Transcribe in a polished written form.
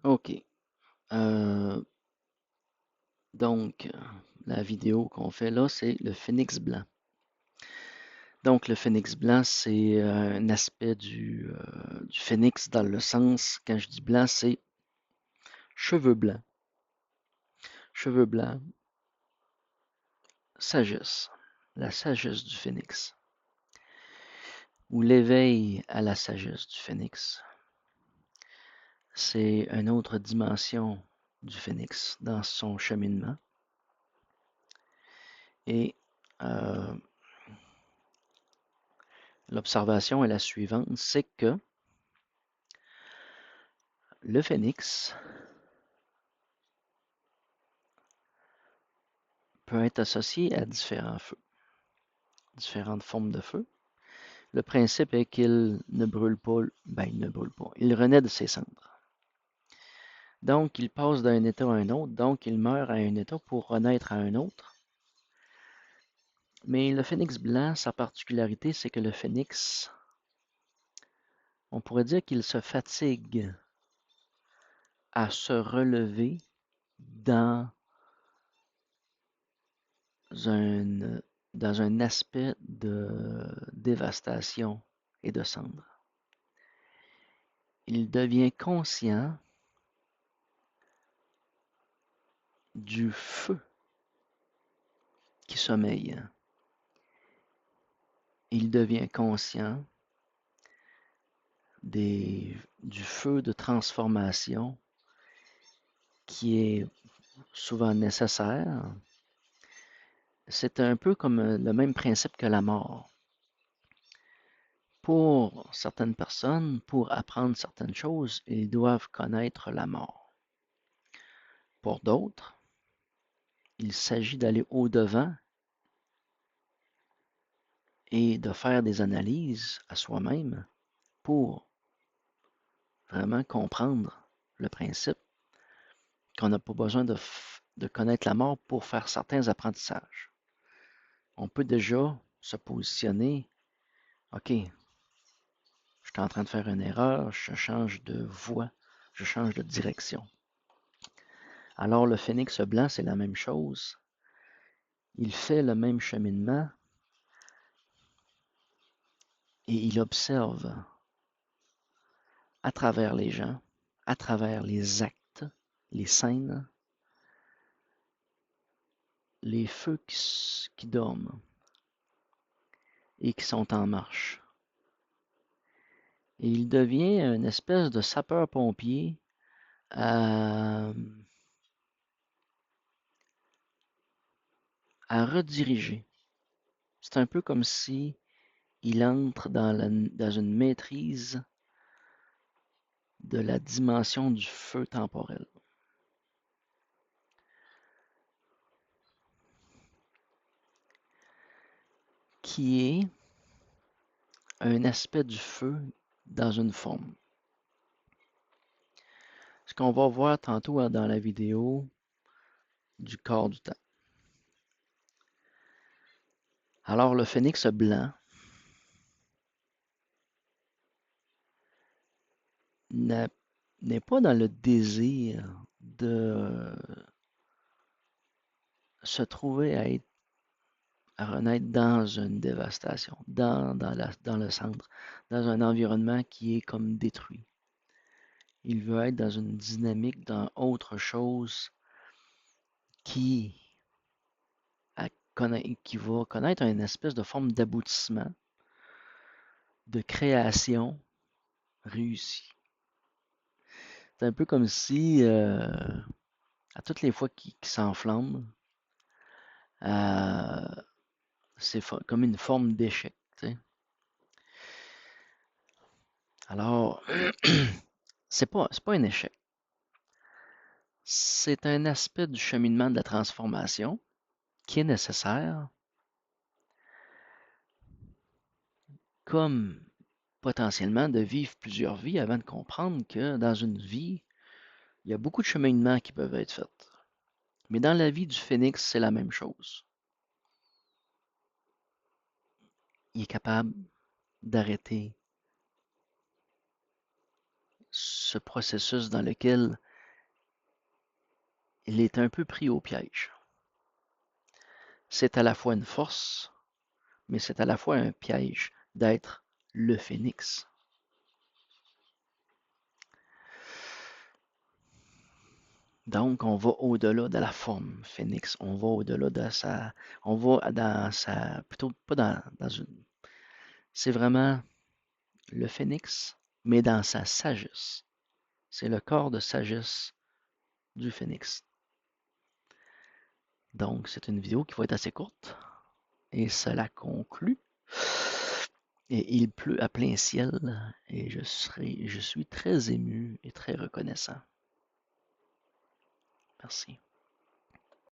OK. Euh, donc, la vidéo qu'on fait là, c'est le phénix blanc. Donc, le phénix blanc, c'est un aspect du phénix dans le sens, quand je dis blanc, c'est cheveux blancs. Cheveux blancs, sagesse. La sagesse du phénix. Ou l'éveil à la sagesse du phénix. C'est une autre dimension du phénix dans son cheminement. Et euh, l'observation est la suivante, c'est que le phénix peut être associé à différents feux, différentes formes de feu. Le principe est qu'il ne brûle pas, il ne brûle pas, il renaît de ses cendres. Donc, il passe d'un état à un autre, donc il meurt à un état pour renaître à un autre. Mais le phénix blanc, sa particularité, c'est que le phénix, on pourrait dire qu'il se fatigue à se relever dans un, dans un aspect de dévastation et de cendre. Il devient conscient du feu qui sommeille. Il devient conscient du feu de transformation qui est souvent nécessaire. C'est un peu comme le même principe que la mort. Pour certaines personnes, pour apprendre certaines choses, ils doivent connaître la mort. Pour d'autres, il s'agit d'aller au-devant et de faire des analyses à soi-même pour vraiment comprendre le principe qu'on n'a pas besoin de connaître la mort pour faire certains apprentissages. On peut déjà se positionner, OK, je suis en train de faire une erreur, je change de voie, je change de direction. Alors le phénix blanc, c'est la même chose. Il fait le même cheminement et il observe à travers les gens, à travers les actes, les scènes, les feux qui dorment et qui sont en marche. Et il devient une espèce de sapeur-pompier à, à rediriger. C'est un peu comme si il entre dans une maîtrise de la dimension du feu temporel, qui est un aspect du feu dans une forme. Ce qu'on va voir tantôt dans la vidéo du corps du temps. Alors le phénix blanc n'est pas dans le désir de se trouver à renaître dans une dévastation, dans le centre, dans un environnement qui est comme détruit. Il veut être dans une dynamique, dans autre chose qui, qui va connaître une espèce de forme d'aboutissement, de création réussie. C'est un peu comme si, à toutes les fois qu'il s'enflamme, euh, c'est comme une forme d'échec. T'sais. Alors, c'est pas un échec. C'est un aspect du cheminement de la transformation qui est nécessaire, comme potentiellement de vivre plusieurs vies avant de comprendre que dans une vie, il y a beaucoup de cheminements qui peuvent être faits. Mais dans la vie du phénix, c'est la même chose. Il est capable d'arrêter ce processus dans lequel il est un peu pris au piège. C'est à la fois une force, mais c'est à la fois un piège d'être le phénix. Donc, on va au-delà de la forme phénix. On va au-delà de sa. On va dans sa. Plutôt pas dans une. C'est vraiment le phénix, mais dans sa sagesse. C'est le corps de sagesse du phénix. Donc, c'est une vidéo qui va être assez courte. Et cela conclut. Et il pleut à plein ciel. Et je suis très ému et très reconnaissant. Merci.